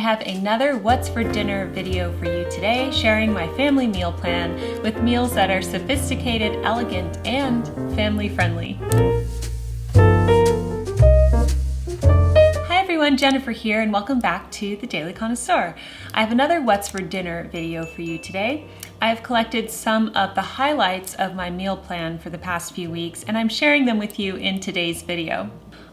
have another What's for Dinner video for you today, sharing my family meal plan with meals that are sophisticated, elegant, and family friendly. Hi everyone, Jennifer here, and welcome back to the Daily Connoisseur. I have another What's for Dinner video for you today. I've collected some of the highlights of my meal plan for the past few weeks, and I'm sharing them with you in today's video.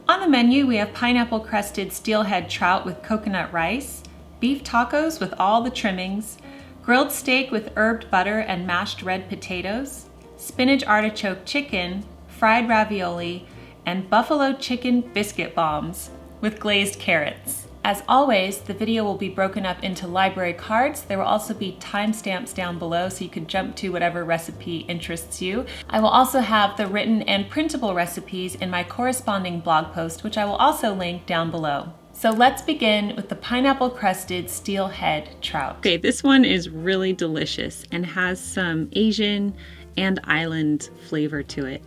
On the menu, we have pineapple-crusted steelhead trout with coconut rice, beef tacos with all the trimmings, grilled steak with herbed butter and mashed red potatoes, spinach artichoke chicken, fried ravioli, and buffalo chicken biscuit bombs with glazed carrots. As always, the video will be broken up into library cards. There will also be timestamps down below so you can jump to whatever recipe interests you. I will also have the written and printable recipes in my corresponding blog post, which I will also link down below. So let's begin with the pineapple-crusted steelhead trout. Okay, this one is really delicious and has some Asian and island flavor to it.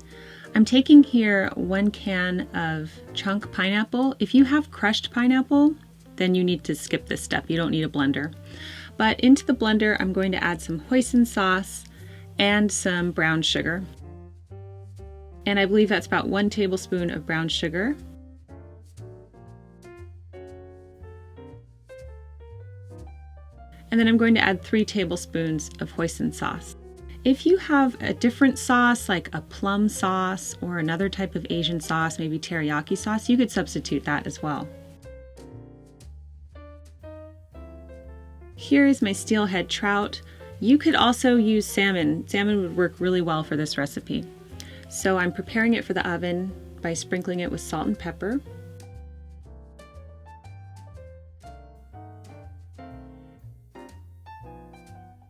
I'm taking here 1 can of chunk pineapple. If you have crushed pineapple, then you need to skip this step. You don't need a blender. But into the blender, I'm going to add some hoisin sauce and some brown sugar. And I believe that's about 1 tablespoon of brown sugar. And then I'm going to add 3 tablespoons of hoisin sauce. If you have a different sauce, like a plum sauce or another type of Asian sauce, maybe teriyaki sauce, you could substitute that as well. Here is my steelhead trout. You could also use salmon. Salmon would work really well for this recipe. So I'm preparing it for the oven by sprinkling it with salt and pepper.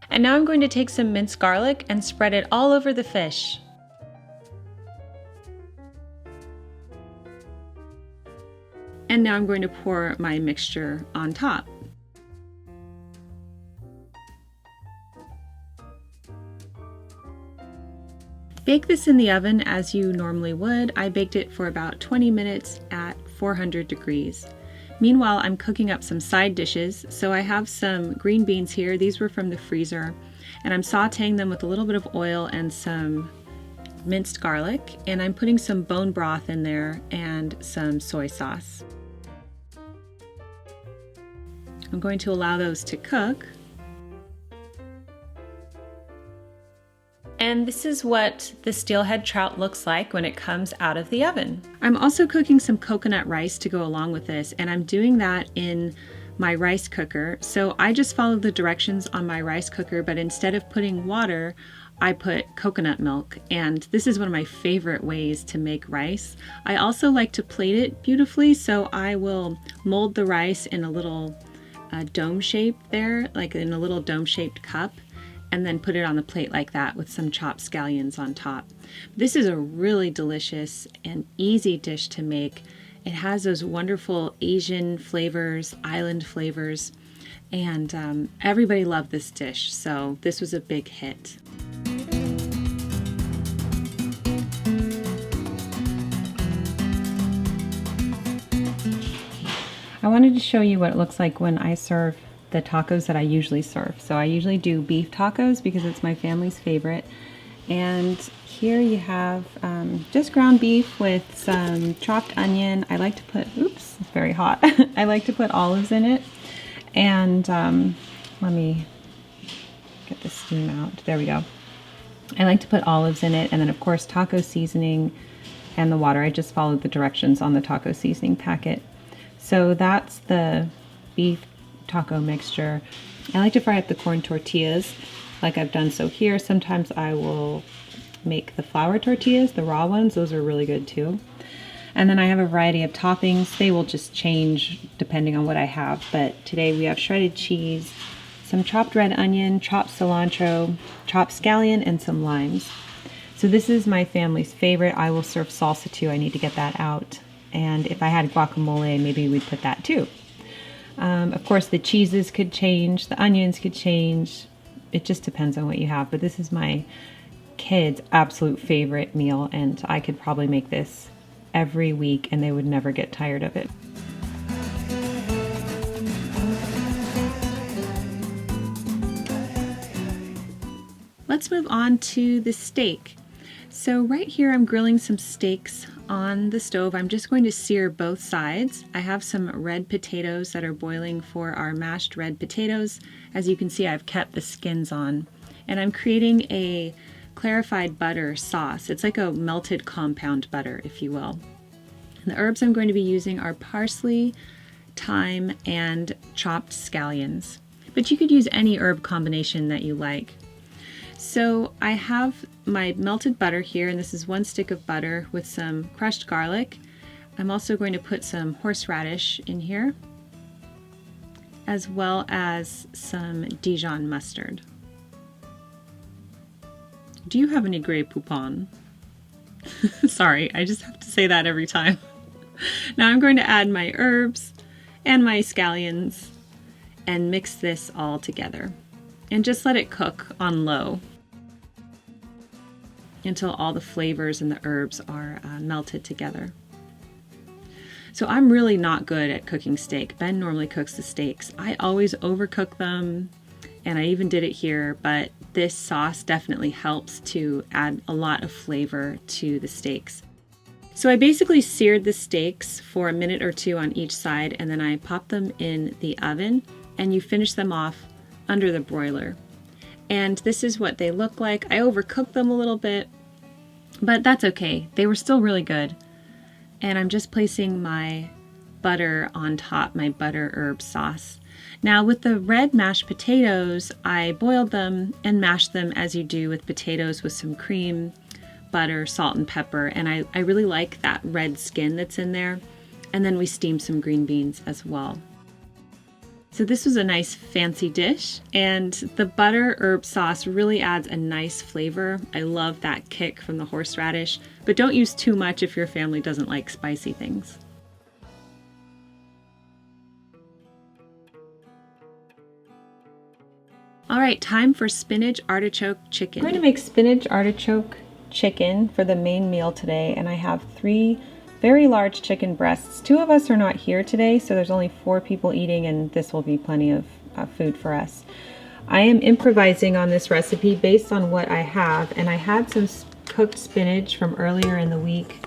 And now I'm going to take some minced garlic and spread it all over the fish. And now I'm going to pour my mixture on top. Bake this in the oven as you normally would. I baked it for about 20 minutes at 400 degrees. Meanwhile, I'm cooking up some side dishes. So I have some green beans here. These were from the freezer. And I'm sauteing them with a little bit of oil and some minced garlic. And I'm putting some bone broth in there and some soy sauce. I'm going to allow those to cook. And this is what the steelhead trout looks like when it comes out of the oven. I'm also cooking some coconut rice to go along with this, and I'm doing that in my rice cooker. So I just followed the directions on my rice cooker, but instead of putting water, I put coconut milk, and this is one of my favorite ways to make rice. I also like to plate it beautifully, so I will mold the rice in a little dome shape there, like in a little dome-shaped cup, and then put it on the plate like that with some chopped scallions on top. This is a really delicious and easy dish to make. It has those wonderful Asian flavors, island flavors, and everybody loved this dish, so this was a big hit. I wanted to show you what it looks like when I serve the tacos that I usually serve. So I usually do beef tacos because it's my family's favorite. And here you have just ground beef with some chopped onion. I like to put, oops, it's very hot. I like to put olives in it. And let me get the steam out. There we go. I like to put olives in it. And then of course taco seasoning and the water. I just followed the directions on the taco seasoning packet. So that's the beef taco mixture. I like to fry up the corn tortillas like I've done so here. Sometimes I will make the flour tortillas, the raw ones. Those are really good too. And then I have a variety of toppings. They will just change depending on what I have. But today we have shredded cheese, some chopped red onion, chopped cilantro, chopped scallion, and some limes. So this is my family's favorite. I will serve salsa too. I need to get that out. And if I had guacamole, maybe we'd put that too. Of course, the cheeses could change, the onions could change. It just depends on what you have. But this is my kids' absolute favorite meal, and I could probably make this every week and they would never get tired of it. let's move on to the steak. So right here I'm grilling some steaks on the stove. I'm just going to sear both sides. I have some red potatoes that are boiling for our mashed red potatoes. As you can see, I've kept the skins on. And I'm creating a clarified butter sauce. It's like a melted compound butter, if you will. And the herbs I'm going to be using are parsley, thyme, and chopped scallions. But you could use any herb combination that you like. So I have my melted butter here, and this is 1 stick of butter with some crushed garlic. I'm also going to put some horseradish in here, as well as some Dijon mustard. Do you have any Grey Poupon? Sorry, I just have to say that every time. Now I'm going to add my herbs and my scallions and mix this all together. And just let it cook on low until all the flavors and the herbs are melted together. So I'm really not good at cooking steak. Ben normally cooks the steaks. I always overcook them, and I even did it here, but this sauce definitely helps to add a lot of flavor to the steaks. So I basically seared the steaks for a minute or two on each side, and then I popped them in the oven, and you finish them off under the broiler. And this is what they look like. I overcooked them a little bit, but that's okay. They were still really good. And I'm just placing my butter on top, my butter herb sauce. Now with the red mashed potatoes, I boiled them and mashed them as you do with potatoes, with some cream, butter, salt, and pepper. And I really like that red skin that's in there. And then we steamed some green beans as well. So this was a nice fancy dish, and the butter herb sauce really adds a nice flavor. I love that kick from the horseradish, but don't use too much if your family doesn't like spicy things. All right, time for spinach artichoke chicken. I'm going to make spinach artichoke chicken for the main meal today, and I have 3 very large chicken breasts. 2 of us are not here today, so there's only 4 people eating, and this will be plenty of food for us. I am improvising on this recipe based on what I have, and I had some cooked spinach from earlier in the week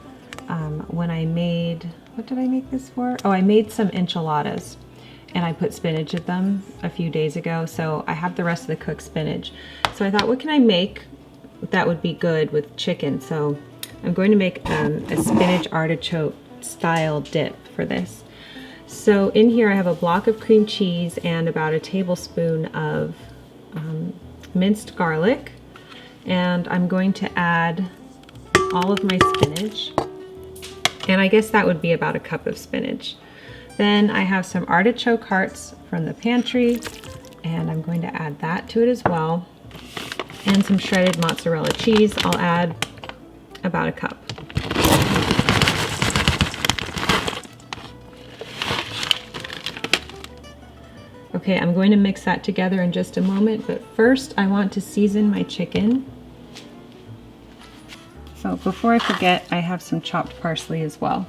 when I made, what did I make this for? Oh, I made some enchiladas, and I put spinach in them a few days ago, so I have the rest of the cooked spinach. So I thought, what can I make that would be good with chicken? So I'm going to make a spinach artichoke style dip for this. So in here I have a block of cream cheese and about a tablespoon of minced garlic, and I'm going to add all of my spinach, and I guess that would be about a cup of spinach. Then I have some artichoke hearts from the pantry, and I'm going to add that to it as well, and some shredded mozzarella cheese. I'll add about a cup. Okay, I'm going to mix that together in just a moment, but first I want to season my chicken. So before I forget, I have some chopped parsley as well.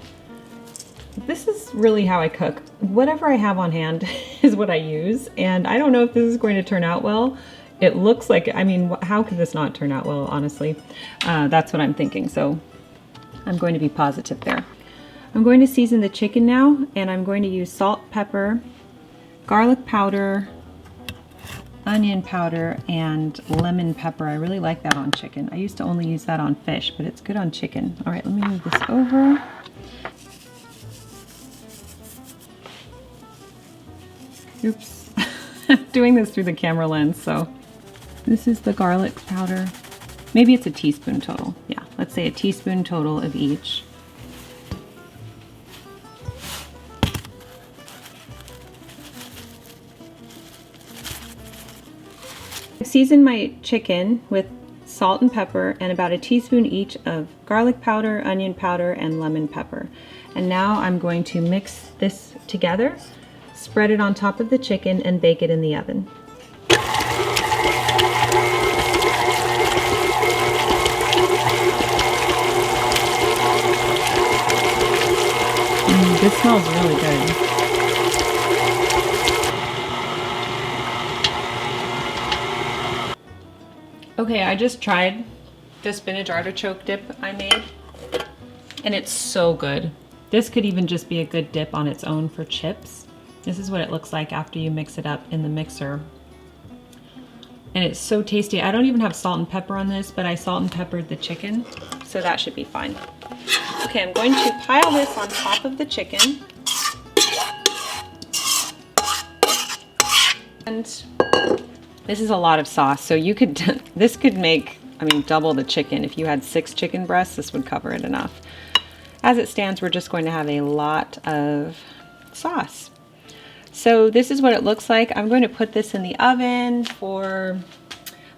This is really how I cook. Whatever I have on hand is what I use, and I don't know if this is going to turn out well. It looks like, I mean, how could this not turn out well, honestly? That's what I'm thinking, so I'm going to be positive there. I'm going to season the chicken now, and I'm going to use salt, pepper, garlic powder, onion powder, and lemon pepper. I really like that on chicken. I used to only use that on fish, but it's good on chicken. All right, let me move this over. Oops, I'm doing this through the camera lens, so. This is the garlic powder. Maybe it's a teaspoon total. Yeah, let's say a teaspoon total of each. I've seasoned my chicken with salt and pepper and about a teaspoon each of garlic powder, onion powder, and lemon pepper. And now I'm going to mix this together, spread it on top of the chicken, and bake it in the oven. This smells really good. Okay, I just tried the spinach artichoke dip I made, and it's so good. This could even just be a good dip on its own for chips. This is what it looks like after you mix it up in the mixer. And it's so tasty. I don't even have salt and pepper on this, but I salt and peppered the chicken, so that should be fine. Okay, I'm going to pile this on top of the chicken. And this is a lot of sauce, so you could, this could make, I mean, double the chicken. If you had 6 chicken breasts, this would cover it enough. As it stands, we're just going to have a lot of sauce. So this is what it looks like. I'm going to put this in the oven for,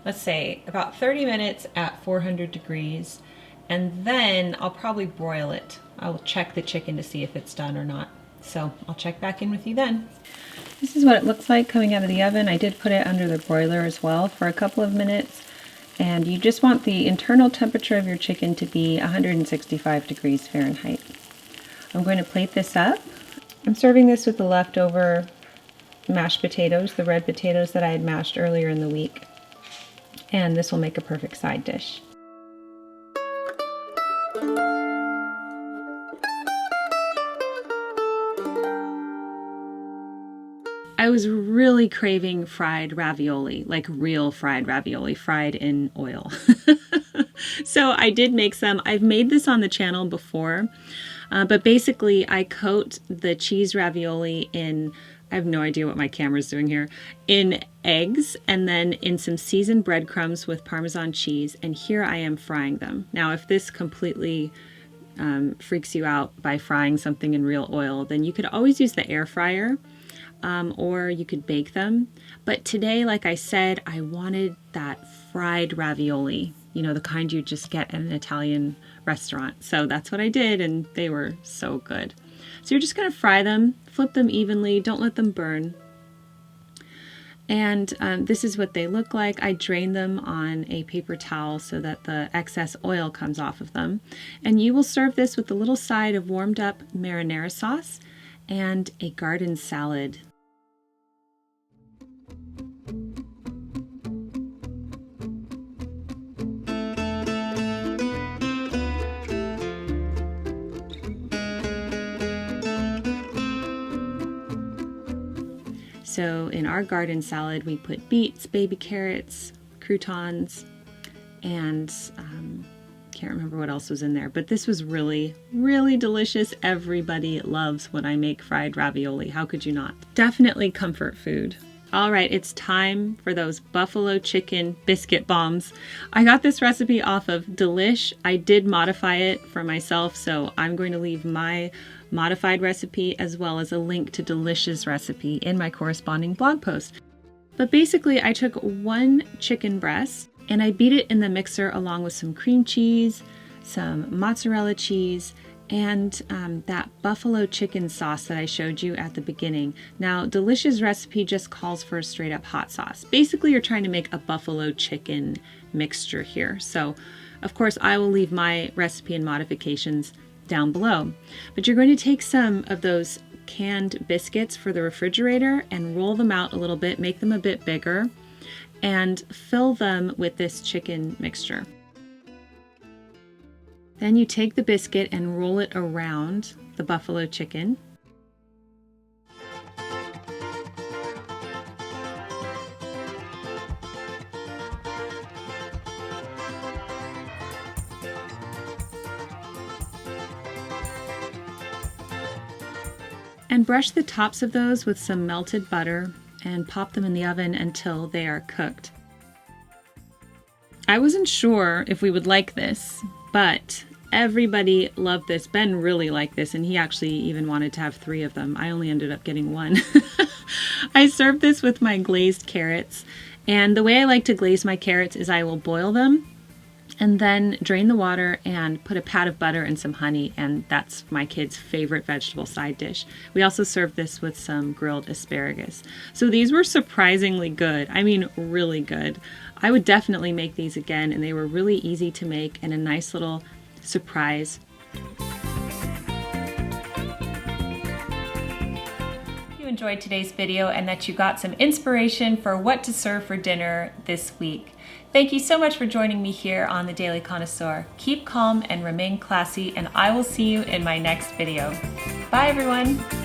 let's say, about 30 minutes at 400 degrees. And then I'll probably broil it. I will check the chicken to see if it's done or not. So I'll check back in with you then. This is what it looks like coming out of the oven. I did put it under the broiler as well for a couple of minutes. And you just want the internal temperature of your chicken to be 165 degrees Fahrenheit. I'm going to plate this up. I'm serving this with the leftover mashed potatoes, the red potatoes that I had mashed earlier in the week. And this will make a perfect side dish. I was really craving fried ravioli, like real fried ravioli, fried in oil. So I did make some. I've made this on the channel before, but basically I coat the cheese ravioli in, I have no idea what my camera's doing here, in eggs and then in some seasoned breadcrumbs with Parmesan cheese, and here I am frying them. Now if this completely freaks you out by frying something in real oil, then you could always use the air fryer. Or you could bake them. But today, like I said, I wanted that fried ravioli, you know, the kind you just get at an Italian restaurant. So that's what I did, and they were so good. So you're just going to fry them, flip them evenly, don't let them burn. And this is what they look like. I drain them on a paper towel so that the excess oil comes off of them. And you will serve this with a little side of warmed up marinara sauce and a garden salad. So in our garden salad, we put beets, baby carrots, croutons, and can't remember what else was in there, but this was really, really delicious. Everybody loves when I make fried ravioli. How could you not? Definitely comfort food. All right, it's time for those buffalo chicken biscuit bombs. I got this recipe off of Delish. I did modify it for myself, so I'm going to leave my modified recipe as well as a link to Delish's recipe in my corresponding blog post. But basically, I took 1 chicken breast and I beat it in the mixer along with some cream cheese, some mozzarella cheese, and that buffalo chicken sauce that I showed you at the beginning. Now, Delish's recipe just calls for a straight up hot sauce. Basically, you're trying to make a buffalo chicken mixture here. So, of course, I will leave my recipe and modifications down below. But you're going to take some of those canned biscuits for the refrigerator and roll them out a little bit, make them a bit bigger, and fill them with this chicken mixture. Then you take the biscuit and roll it around the buffalo chicken. And brush the tops of those with some melted butter and pop them in the oven until they are cooked. I wasn't sure if we would like this, but everybody loved this. Ben really liked this, and he actually even wanted to have 3 of them. I only ended up getting 1. I served this with my glazed carrots, and the way I like to glaze my carrots is I will boil them and then drain the water and put a pat of butter and some honey, and that's my kids' favorite vegetable side dish. We also served this with some grilled asparagus. So these were surprisingly good. I mean, really good. I would definitely make these again, and they were really easy to make and a nice little surprise. enjoyed today's video and that you got some inspiration for what to serve for dinner this week. Thank you so much for joining me here on The Daily Connoisseur. Keep calm and remain classy, and I will see you in my next video. Bye everyone!